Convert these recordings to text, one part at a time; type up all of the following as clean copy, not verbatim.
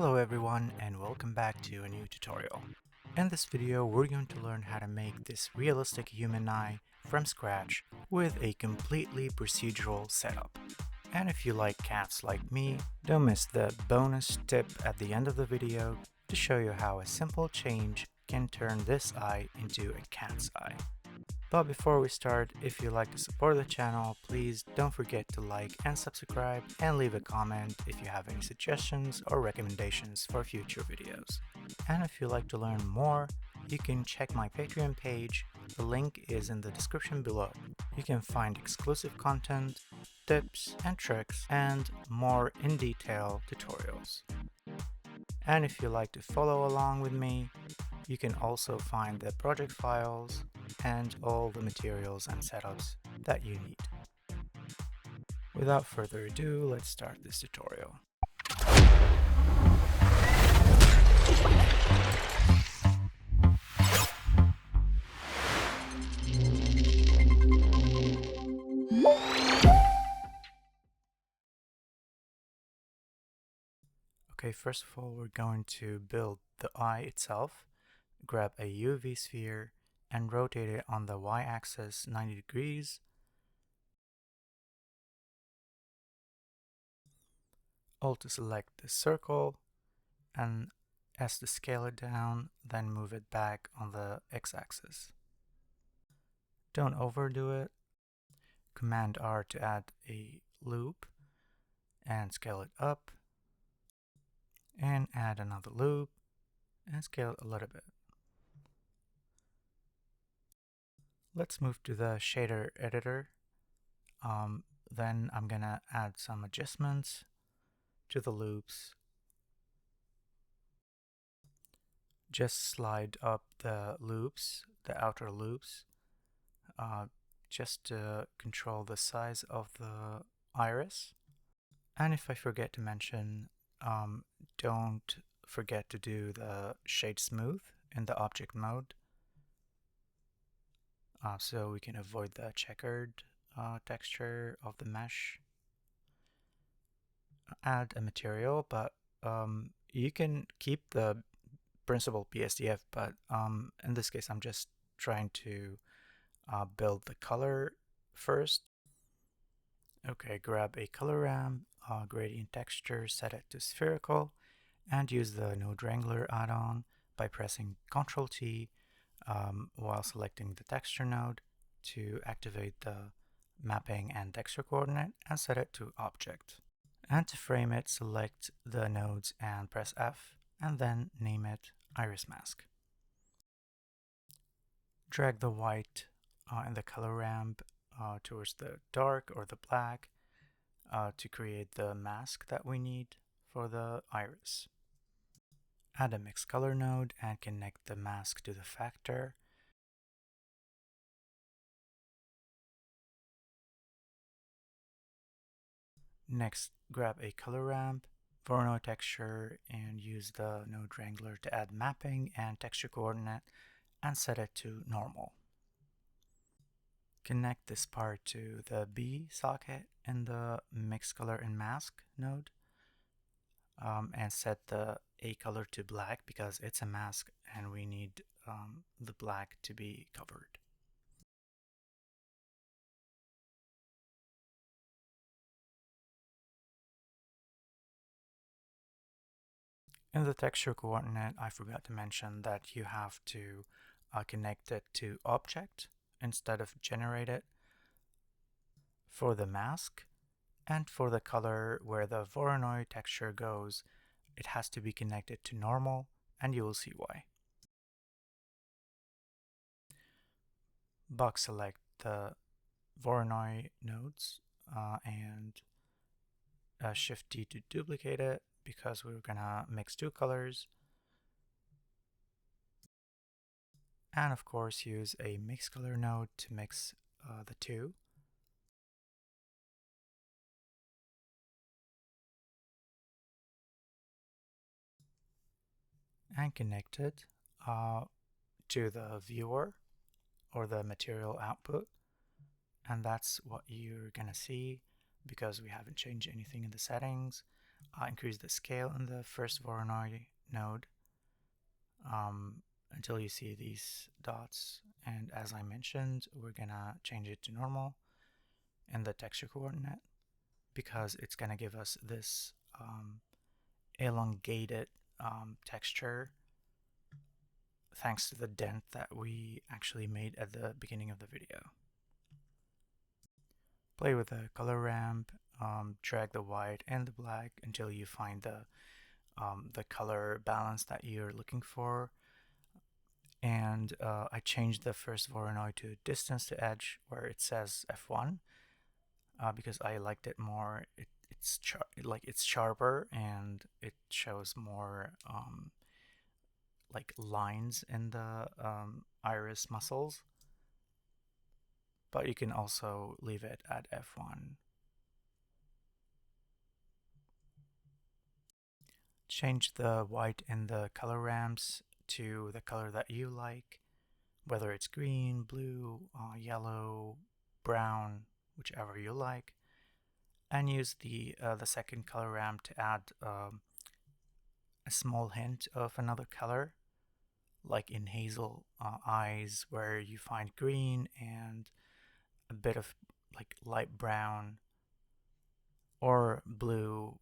Hello everyone and welcome back to a new tutorial. In this video we're going to learn how to make this realistic human eye from scratch with a completely procedural setup. And if you like cats like me, don't miss the bonus tip at the end of the video to show you how a simple change can turn this eye into a cat's eye. But before we start, if you'd like to support the channel, please don't forget to like and subscribe and leave a comment if you have any suggestions or recommendations for future videos. And if you'd like to learn more, you can check my Patreon page, the link is in the description below. You can find exclusive content, tips and tricks, and more in-detail tutorials. And if you'd like to follow along with me, you can also find the project files and all the materials and setups that you need. Without further ado, let's start this tutorial. Okay, first of all, we're going to build the eye itself. Grab a UV sphere and rotate it on the y-axis 90 degrees. Alt to select the circle, and S to scale it down, then move it back on the x-axis. Don't overdo it. Command R to add a loop and scale it up, and add another loop and scale it a little bit. Let's move to the shader editor. Then I'm gonna add some adjustments to the loops. Just slide up the loops, the outer loops, just to control the size of the iris. And if I forget to mention, don't forget to do the shade smooth in the object mode, so we can avoid the checkered texture of the mesh. Add a material, but you can keep the principal BSDF, but in this case I'm just trying to build the color first. Okay, grab a color ramp, gradient texture, set it to spherical, and use the Node Wrangler add-on by pressing Ctrl T while selecting the texture node to activate the mapping and texture coordinate and set it to object. And to frame it, select the nodes and press F, and then name it Iris Mask. Drag the white in the color ramp towards the dark or the black to create the mask that we need for the iris. Add a mixed color node and connect the mask to the factor. Next, grab a color ramp, Voronoi texture, and use the Node Wrangler to add mapping and texture coordinate and set it to normal. Connect this part to the B socket in the mix color and mask node, and set the A color to black because it's a mask and we need the black to be covered. In the texture coordinate, I forgot to mention that you have to connect it to object instead of generate it for the mask, and for the color where the Voronoi texture goes, it has to be connected to normal, and you will see why. Box select the Voronoi nodes and Shift D to duplicate it because we're gonna mix two colors. And of course use a mix color node to mix the two. And connect it to the viewer or the material output, and that's what you're gonna see because we haven't changed anything in the settings. increase the scale in the first Voronoi node until you see these dots. And as I mentioned, we're gonna change it to normal in the texture coordinate because it's gonna give us this elongated texture thanks to the dent that we actually made at the beginning of the video. Play with the color ramp, drag the white and the black until you find the color balance that you're looking for. And I changed the first Voronoi to distance to edge where it says F1 because I liked it more. It's sharper and it shows more like lines in the iris muscles. But you can also leave it at F1. Change the white in the color ramps to the color that you like, whether it's green, blue, yellow, brown, whichever you like, and use the second color ramp to add a small hint of another color, like in Hazel Eyes, where you find green and a bit of like light brown, or blue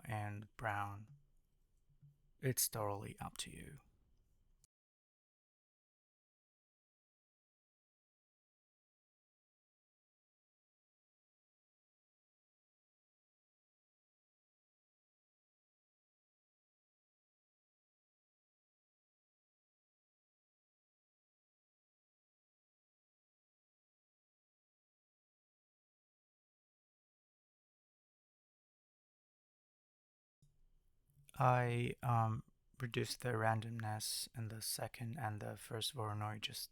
and brown. It's totally up to you. I reduced the randomness in the second and the first Voronoi just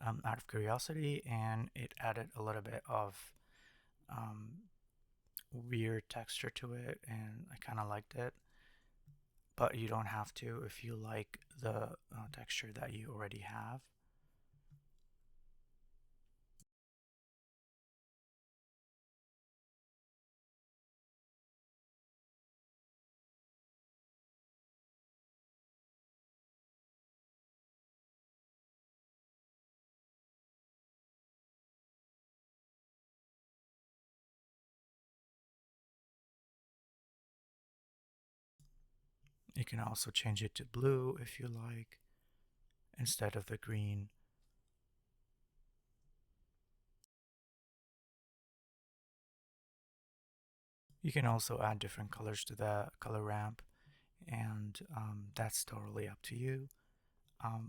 out of curiosity, and it added a little bit of weird texture to it, and I kind of liked it. But you don't have to if you like the texture that you already have. You can also change it to blue if you like, instead of the green. You can also add different colors to the color ramp, and that's totally up to you.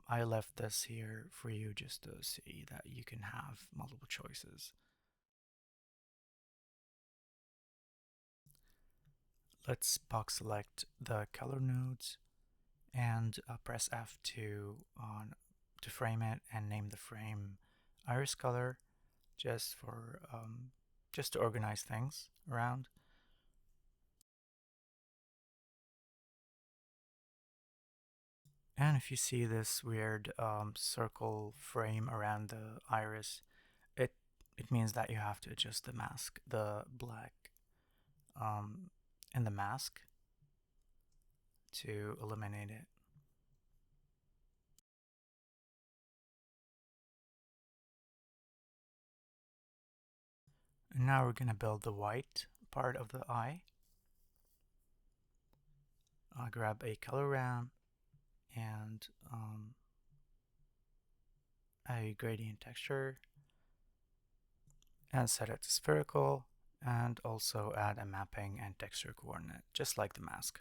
I left this here for you just to see that you can have multiple choices. Let's box select the color nodes and press F to frame it and name the frame iris color just for just to organize things around. And if you see this weird circle frame around the iris, it means that you have to adjust the mask, the black in the mask to eliminate it. And now we're going to build the white part of the eye. I'll grab a color ramp and a gradient texture and set it to spherical, and also add a mapping and texture coordinate, just like the mask.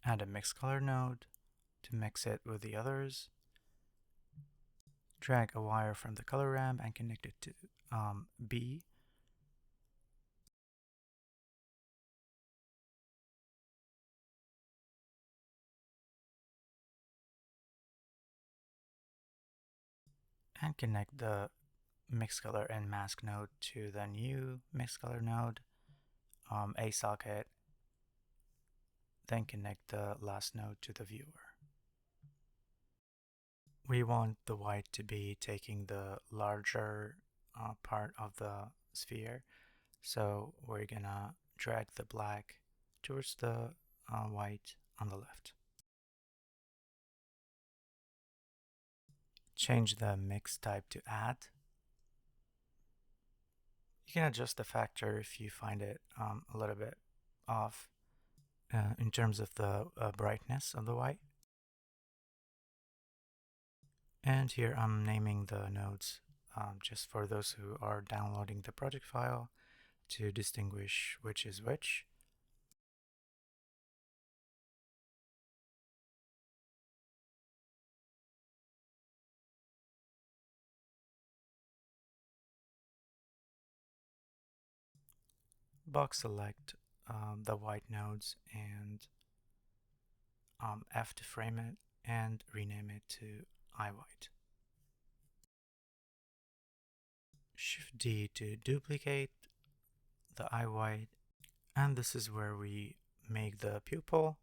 Add a mix color node to mix it with the others. Drag a wire from the color ramp and connect it to B. And connect the mix color and mask node to the new mix color node, a socket, then connect the last node to the viewer. We want the white to be taking the larger part of the sphere. So we're gonna drag the black towards the white on the left. Change the mix type to add. You can adjust the factor if you find it a little bit off in terms of the brightness of the white. And here I'm naming the nodes just for those who are downloading the project file to distinguish which is which. Box select the white nodes and F to frame it and rename it to iWhite. Shift D to duplicate the iWhite, and this is where we make the pupil.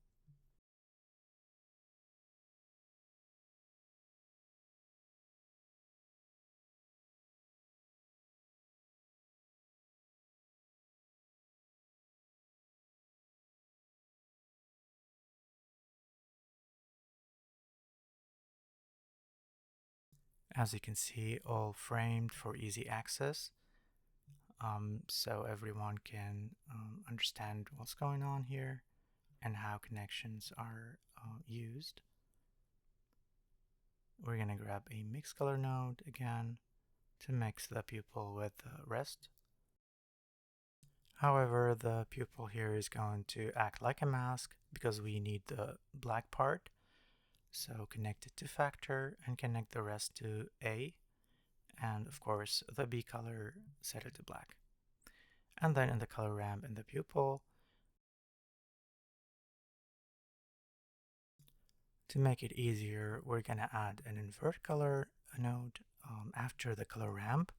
As you can see, all framed for easy access, so everyone can understand what's going on here and how connections are used. We're going to grab a mix color node again to mix the pupil with the rest. However, the pupil here is going to act like a mask because we need the black part. So connect it to factor and connect the rest to A. And of course, the B color, set it to black. And then in the color ramp in the pupil, to make it easier, we're going to add an invert color node after the color ramp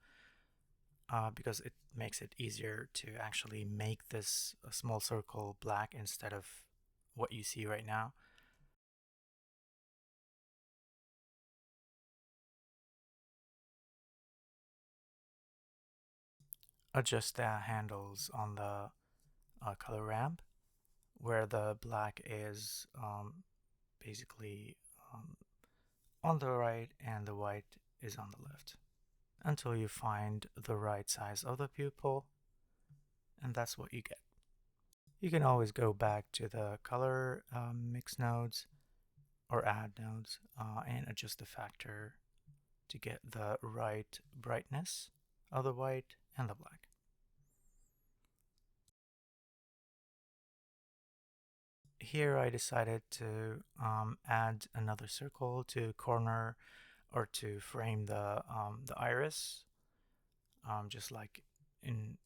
because it makes it easier to actually make this small circle black instead of what you see right now. Adjust the handles on the color ramp where the black is basically on the right and the white is on the left until you find the right size of the pupil, and that's what you get. You can always go back to the color mix nodes or add nodes and adjust the factor to get the right brightness of the white and the black. Here I decided to add another circle to corner or to frame the iris, just like in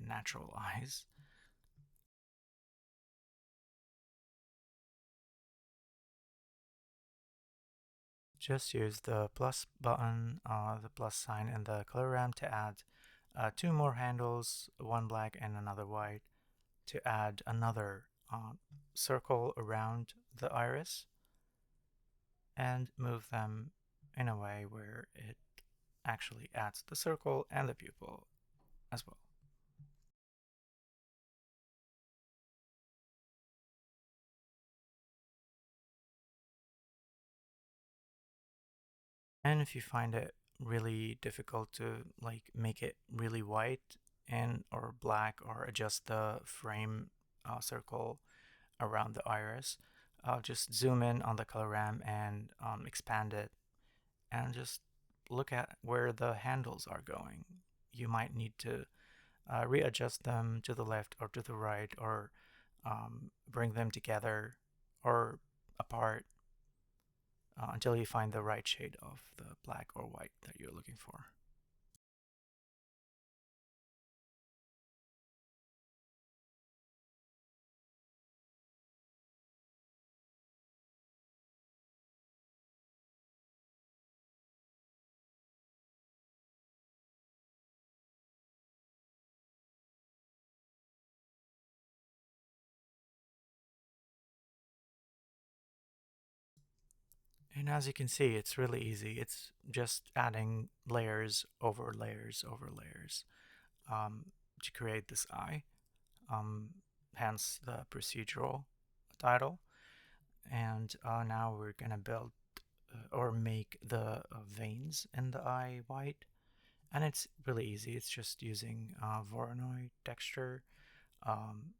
natural eyes. Just use the plus button, the plus sign in the color ramp to add two more handles, one black and another white, to add another circle around the iris and move them in a way where it actually adds the circle and the pupil as well. And if you find it really difficult to like make it really white and or black or adjust the frame circle around the iris, I'll just zoom in on the color ramp and expand it and just look at where the handles are going. You might need to readjust them to the left or to the right or bring them together or apart until you find the right shade of the black or white that you're looking for. And as you can see, it's really easy. It's just adding layers over layers over layers to create this eye, um, hence the procedural title. And now we're gonna build or make the veins in the eye white. And it's really easy. It's just using Voronoi texture, um,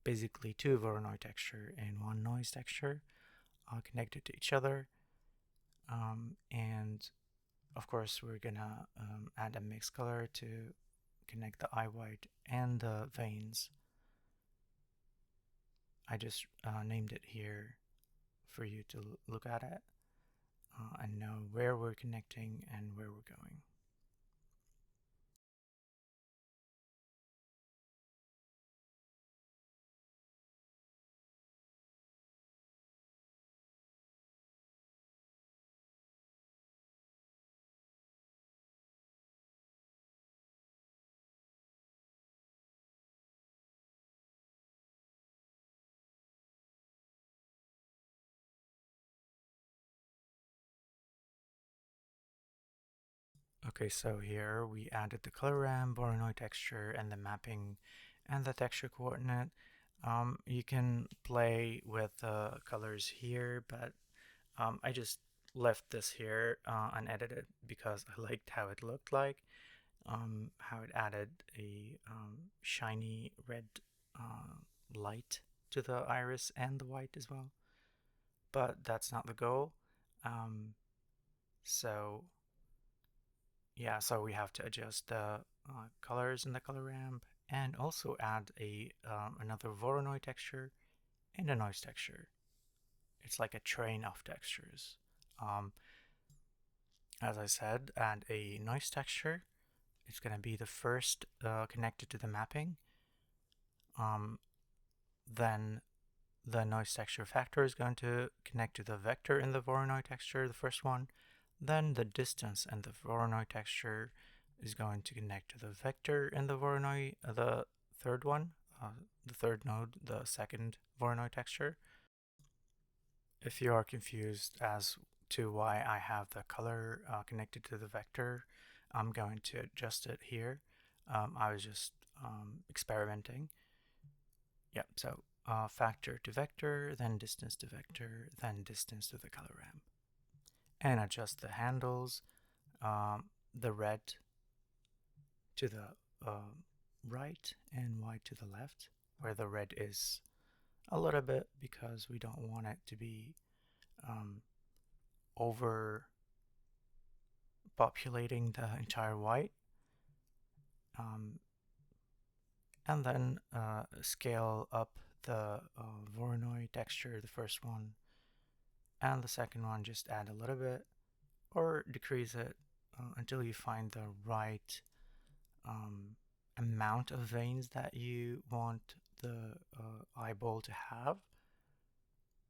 basically two Voronoi texture and one noise texture connected to each other. And of course, we're gonna add a mix color to connect the eye white and the veins. I just named it here for you to look at it and know where we're connecting and where we're going. Okay, so here we added the color ramp, Voronoi texture, and the mapping and the texture coordinate. You can play with the colors here, but I just left this here unedited because I liked how it looked like, how it added a shiny red light to the iris and the white as well. But that's not the goal. Um, so yeah, so we have to adjust the colors in the color ramp and also add a another Voronoi texture and a noise texture. It's like a train of textures. Um, as I said, add a noise texture. It's going to be the first connected to the mapping. Um, then the noise texture factor is going to connect to the vector in the Voronoi texture, the first one. Then the distance and the Voronoi texture is going to connect to the vector in the Voronoi, the third one, the third node, the second Voronoi texture. If you are confused as to why I have the color connected to the vector, I'm going to adjust it here. I was just experimenting. Yep, so factor to vector, then distance to vector, then distance to the color ramp. And adjust the handles, the red to the right and white to the left, where the red is a little bit because we don't want it to be over populating the entire white. And then scale up the Voronoi texture, the first one, and the second one just add a little bit or decrease it until you find the right amount of veins that you want the eyeball to have,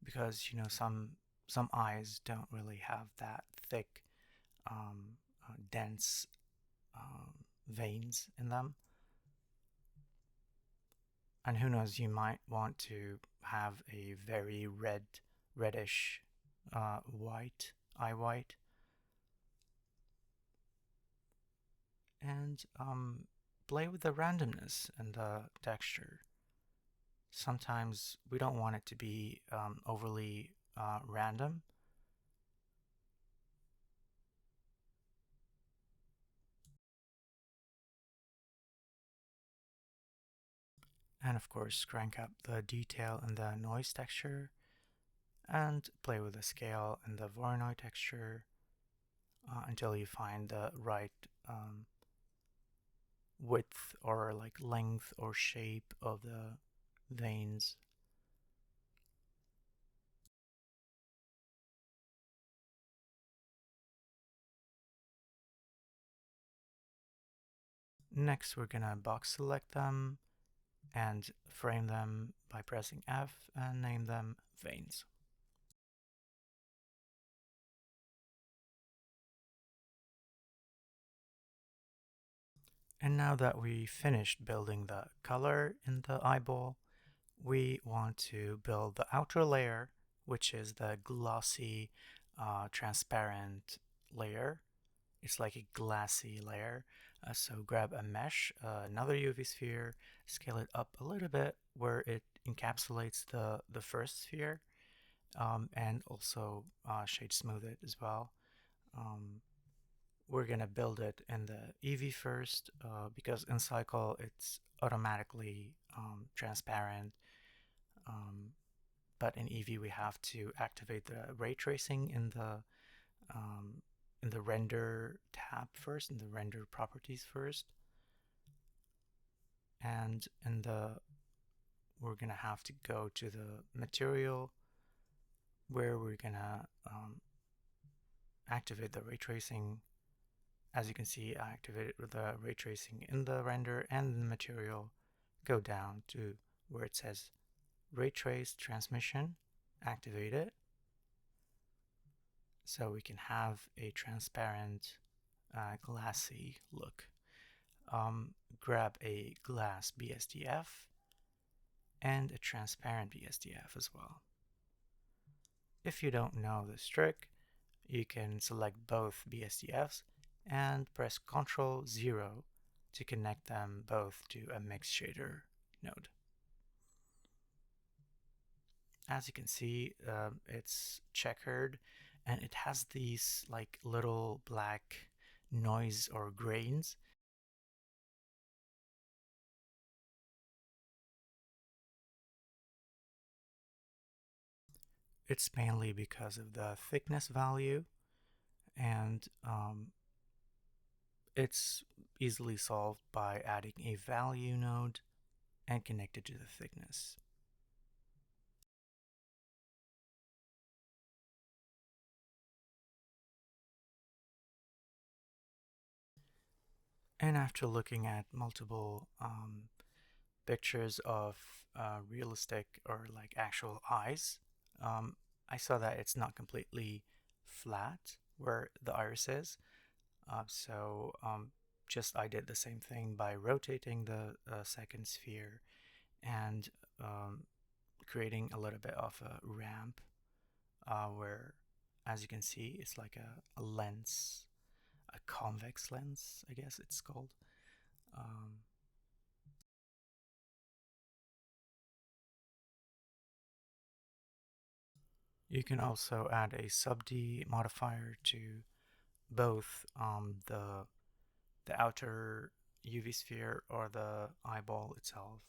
because you know some eyes don't really have that thick dense veins in them. And who knows, you might want to have a very reddish white, eye white. And play with the randomness and the texture. Sometimes we don't want it to be overly random. And of course, crank up the detail and the noise texture, and play with the scale and the Voronoi texture until you find the right width or like length or shape of the veins. Next, we're gonna box select them and frame them by pressing F and name them veins. And now that we finished building the color in the eyeball, we want to build the outer layer, which is the glossy transparent layer. It's like a glassy layer. So grab a mesh, another UV sphere, scale it up a little bit where it encapsulates the first sphere, and also shade smooth it as well. We're gonna build it in the Eevee first, because in Cycle it's automatically transparent, but in Eevee we have to activate the ray tracing in the render tab first, in the render properties first, and we're gonna have to go to the material where we're gonna activate the ray tracing. As you can see, I activated the ray tracing in the render and the material. Go down to where it says ray trace transmission, activate it, so we can have a transparent glassy look. Grab a glass BSDF and a transparent BSDF as well. If you don't know this trick, you can select both BSDFs and press Ctrl 0 to connect them both to a mix shader node. As you can see, it's checkered and it has these like little black noise or grains. It's mainly because of the thickness value, and it's easily solved by adding a value node and connect it to the thickness. And after looking at multiple pictures of realistic or like actual eyes, I saw that it's not completely flat where the iris is. Just I did the same thing by rotating the second sphere and creating a little bit of a ramp where, as you can see, it's like a lens, a convex lens, I guess it's called. You can also add a sub-D modifier to both the outer UV sphere or the eyeball itself.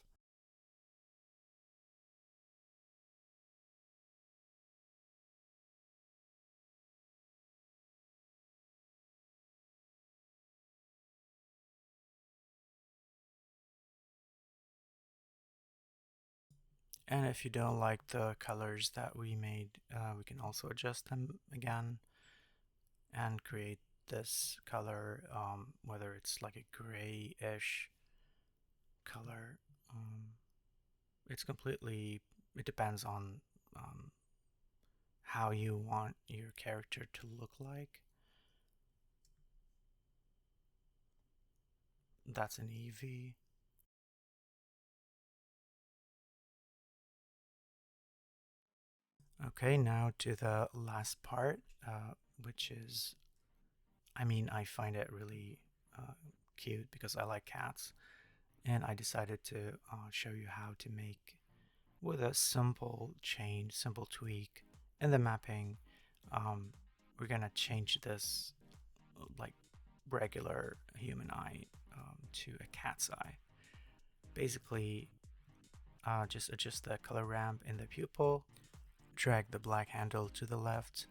And if you don't like the colors that we made, we can also adjust them again and create this color, whether it's like a grayish color. It's completely, it depends on how you want your character to look like. That's an Eevee. Okay, now to the last part, which is, I find it really cute because I like cats, and I decided to show you how to make, with a simple change, simple tweak in the mapping, we're gonna change this like regular human eye to a cat's eye. Basically, just adjust the color ramp in the pupil, drag the black handle to the left,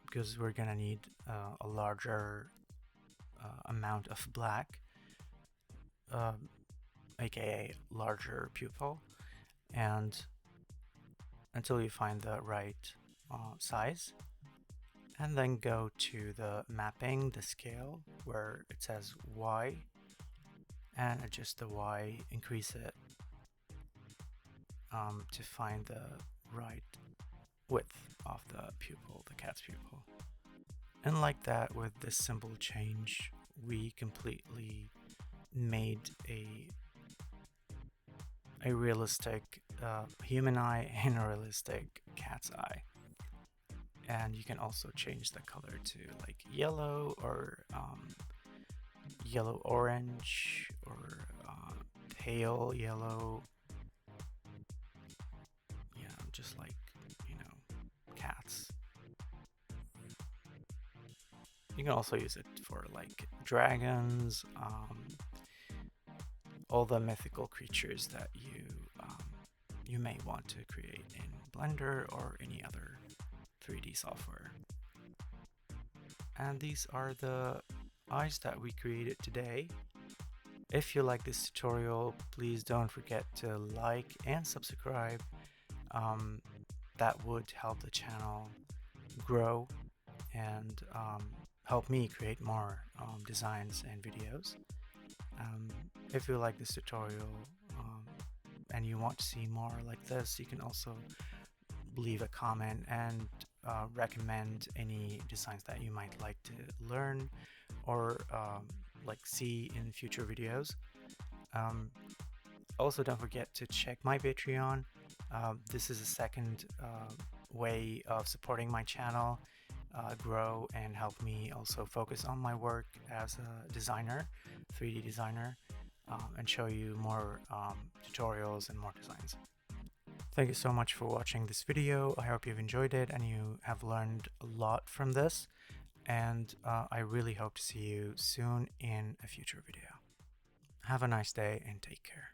because we're gonna need a larger amount of black, aka larger pupil, and until you find the right size, and then go to the mapping, the scale, where it says Y, and adjust the Y, increase it to find the right width of the pupil, the cat's pupil. And like that, with this simple change, we completely made a realistic human eye and a realistic cat's eye. And you can also change the color to like yellow or yellow orange or pale yellow. Yeah, just like, you know, cats. You can also use it for like dragons, all the mythical creatures that you may want to create in Blender or any other 3D software. And these are the eyes that we created today. If you like this tutorial, please don't forget to like and subscribe. That would help the channel grow and help me create more designs and videos. If you like this tutorial and you want to see more like this, you can also leave a comment and recommend any designs that you might like to learn or like see in future videos. Also, don't forget to check my Patreon. This is a second way of supporting my channel grow and help me also focus on my work as a designer, 3D designer, and show you more tutorials and more designs. Thank you so much for watching this video. I hope you've enjoyed it and you have learned a lot from this. And I really hope to see you soon in a future video. Have a nice day and take care.